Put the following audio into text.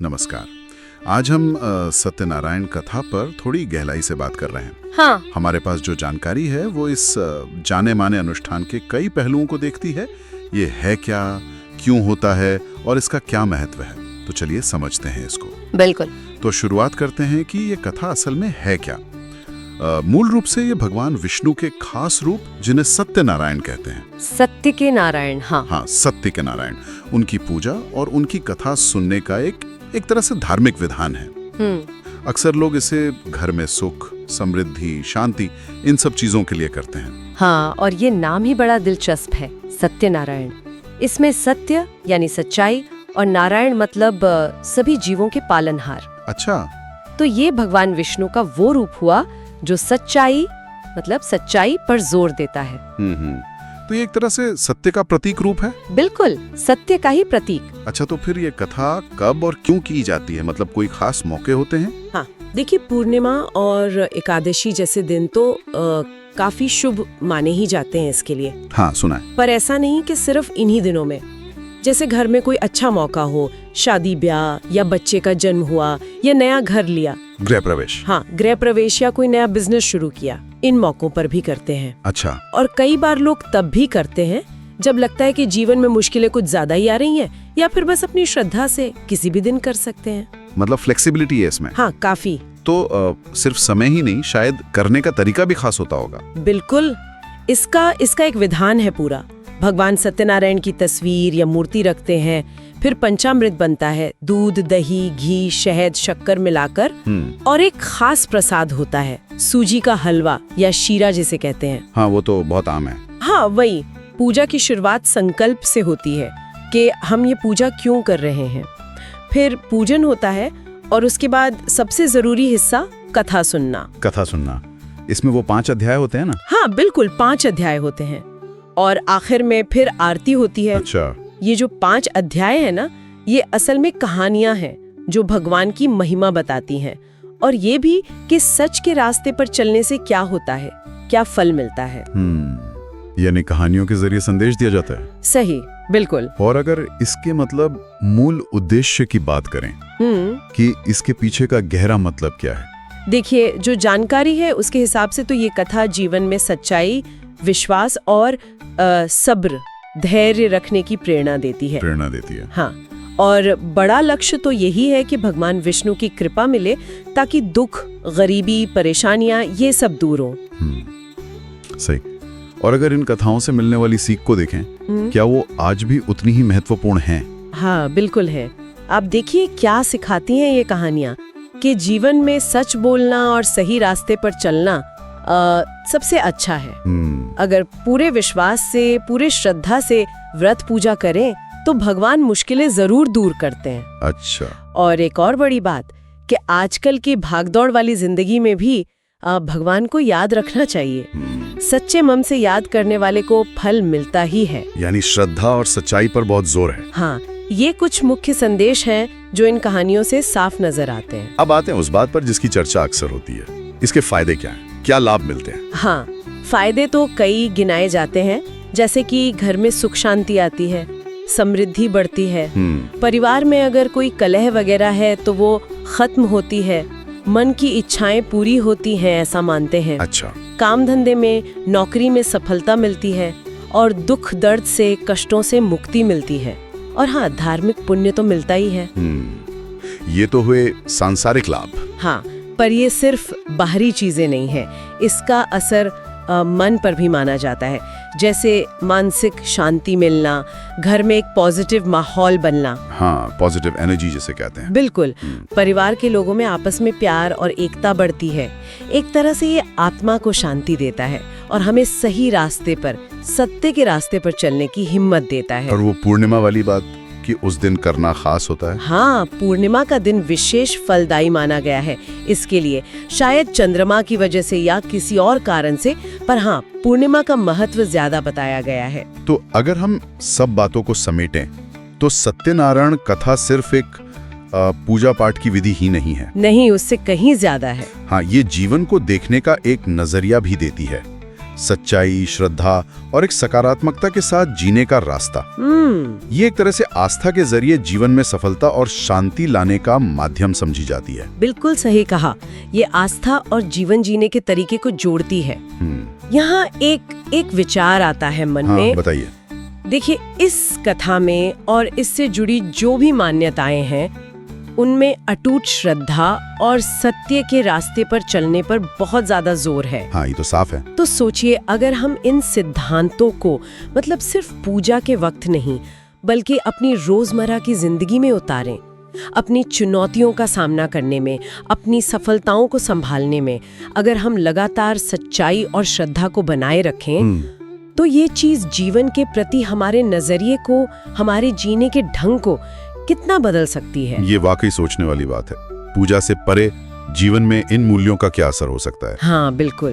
नमस्कार। आज हम सत्यनारायण कथा पर थोड़ी गहराई से बात कर रहे हैं। हाँ। हमारे पास जो जानकारी है वो इस जाने माने अनुष्ठान के कई पहलुओं को देखती है। ये है क्या, क्यों होता है और इसका क्या महत्व है, तो चलिए समझते हैं इसको। बिल्कुल। तो शुरुआत करते हैं कि ये कथा असल में है क्या। मूल रूप से ये भगवान विष्णु के खास रूप जिन्हें सत्यनारायण कहते हैं। सत्य के नारायण। हाँ, सत्य के नारायण, उनकी पूजा और उनकी कथा सुनने का एक तरह से धार्मिक विधान है। अक्सर लोग इसे घर में सुख, समृद्धि, शांति, इन सब चीजों के लिए करते हैं। हाँ, और ये नाम ही बड़ा दिलचस्प है, सत्यनारायण। इसमें सत्य यानी सच्चाई और नारायण मतलब सभी जीवों के पालनहार। अच्छा। तो ये भगवान विष्णु का वो रूप हुआ जो सच्चाई मतलब सच्चाई पर जोर देता है। तो ये एक तरह से सत्य का प्रतीक रूप है। बिल्कुल, सत्य का ही प्रतीक। अच्छा, तो फिर ये कथा कब और क्यों की जाती है, मतलब कोई खास मौके होते हैं? हाँ, देखिए पूर्णिमा और एकादशी जैसे दिन तो काफी शुभ माने ही जाते हैं इसके लिए। हाँ, सुना है। पर ऐसा नहीं कि सिर्फ इन्हीं दिनों में। जैसे घर में कोई अच्छा मौका हो, शादी ब्याह या बच्चे का जन्म हुआ या नया घर लिया, गृह प्रवेश। हाँ, गृह प्रवेश या कोई नया बिजनेस शुरू किया, इन मौकों पर भी करते हैं। अच्छा। और कई बार लोग तब भी करते हैं जब लगता है कि जीवन में मुश्किलें कुछ ज्यादा ही आ रही हैं, या फिर बस अपनी श्रद्धा से किसी भी दिन कर सकते हैं। मतलब फ्लेक्सिबिलिटी है इसमें। हाँ, काफी। तो सिर्फ समय ही नहीं, शायद करने का तरीका भी खास होता होगा। बिल्कुल, इसका एक विधान है पूरा। भगवान सत्यनारायण की तस्वीर या मूर्ति रखते हैं, फिर पंचामृत बनता है, दूध, दही, घी, शहद, शक्कर मिलाकर, और एक खास प्रसाद होता है, सूजी का हलवा या शीरा जिसे कहते हैं। हाँ, वो तो बहुत आम है। हाँ, वही। पूजा की शुरुआत संकल्प से होती है कि हम ये पूजा क्यों कर रहे हैं। फिर पूजन होता है और उसके बाद सबसे जरूरी हिस्सा कथा सुनना। कथा सुनना, इसमें वो 5 अध्याय होते हैं ना? हाँ, बिल्कुल, 5 अध्याय होते हैं और आखिर में फिर आरती होती है। अच्छा। ये जो 5 अध्याय है ना, ये असल में कहानियां हैं जो भगवान की महिमा बताती हैं, और ये भी कि सच के रास्ते पर चलने से क्या होता है, क्या फल मिलता है। यानी कहानियों के जरिए संदेश दिया जाता है। सही, बिल्कुल। और अगर इसके मतलब मूल उद्देश्य की बात करें कि इसके पीछे का गहरा मतलब क्या है? देखिए, जो जानकारी है उसके हिसाब से तो ये कथा जीवन में सच्चाई, विश्वास और सब्र, धैर्य रखने की प्रेरणा देती है। हाँ, और बड़ा लक्ष्य तो यही है कि भगवान विष्णु की कृपा मिले ताकि दुख, गरीबी, परेशानियां ये सब दूर हो। सही। और अगर इन कथाओं से मिलने वाली सीख को देखें, क्या वो आज भी उतनी ही महत्वपूर्ण हैं? हाँ, बिल्कुल है। आप देखिए क्या सिखाती हैं ये कहानियां, कि जीवन में सच बोलना और सही रास्ते पर चलना सबसे अच्छा है। अगर पूरे विश्वास से, पूरे श्रद्धा से व्रत पूजा करें तो भगवान मुश्किलें जरूर दूर करते हैं। अच्छा। और एक और बड़ी बात कि आजकल की भागदौड़ वाली जिंदगी में भी भगवान को याद रखना चाहिए। सच्चे मन से याद करने वाले को फल मिलता ही है। यानी श्रद्धा और सच्चाई पर बहुत जोर है। हाँ, ये कुछ मुख्य संदेश हैं जो इन कहानियों से साफ नजर आते हैं। अब आते हैं उस बात पर जिसकी चर्चा अक्सर होती है, इसके फायदे क्या हैं? क्या लाभ मिलते हैं? हाँ, फायदे तो कई गिनाए जाते हैं, जैसे कि घर में सुख शांति आती है, समृद्धि बढ़ती है, परिवार में अगर कोई कलह वगैरह है तो वो खत्म होती है, मन की इच्छाएं पूरी होती हैं, ऐसा मानते हैं। अच्छा। काम धंधे में, नौकरी में सफलता मिलती है और दुख दर्द से, कष्टों से मुक्ति मिलती है। और हाँ, धार्मिक पुण्य तो मिलता ही है। ये तो हुए सांसारिक लाभ। हाँ, पर ये सिर्फ बाहरी चीजें नहीं है, इसका असर मन पर भी माना जाता है, जैसे मानसिक शांति मिलना, घर में एक पॉजिटिव माहौल बनना। हाँ, पॉजिटिव एनर्जी जिसे कहते हैं। बिल्कुल। परिवार के लोगों में आपस में प्यार और एकता बढ़ती है। एक तरह से ये आत्मा को शांति देता है और हमें सही रास्ते पर, सत्य के रास्ते पर चलने की हिम्मत देता है। और वो पूर्णिमा वाली बात कि उस दिन करना खास होता है। हाँ, पूर्णिमा का दिन विशेष फलदायी माना गया है इसके लिए, शायद चंद्रमा की वजह से या किसी और कारण से, पर हाँ, पूर्णिमा का महत्व ज्यादा बताया गया है। तो अगर हम सब बातों को समेटें तो सत्यनारायण कथा सिर्फ एक पूजा पाठ की विधि ही नहीं है। नहीं, उससे कहीं ज्यादा है। हाँ, ये जीवन को देखने का एक नजरिया भी देती है। सच्चाई, श्रद्धा और एक सकारात्मकता के साथ जीने का रास्ता। ये एक तरह से आस्था के जरिए जीवन में सफलता और शांति लाने का माध्यम समझी जाती है। बिल्कुल सही कहा। ये आस्था और जीवन जीने के तरीके को जोड़ती है। यहाँ एक विचार आता है मन में। बताइए। देखिए, इस कथा में और इससे जुड़ी जो भी मान्यताएं हैं, उनमें अटूट श्रद्धा और सत्य के रास्ते पर चलने पर बहुत ज्यादा जोर है। हाँ, ये तो साफ है। तो सोचिए, अगर हम इन सिद्धांतों को मतलब सिर्फ पूजा के वक्त नहीं, बल्कि अपनी रोजमर्रा की जिंदगी में उतारें, अपनी चुनौतियों का सामना करने में, अपनी सफलताओं को संभालने में, अगर हम लगातार सच्चाई और श्रद्धा को बनाए रखें, तो ये चीज जीवन के प्रति हमारे नजरिए को, हमारे जीने के ढंग को कितना बदल सकती है। ये वाकई सोचने वाली बात है। पूजा से परे जीवन में इन मूल्यों का क्या असर हो सकता है? हाँ, बिल्कुल।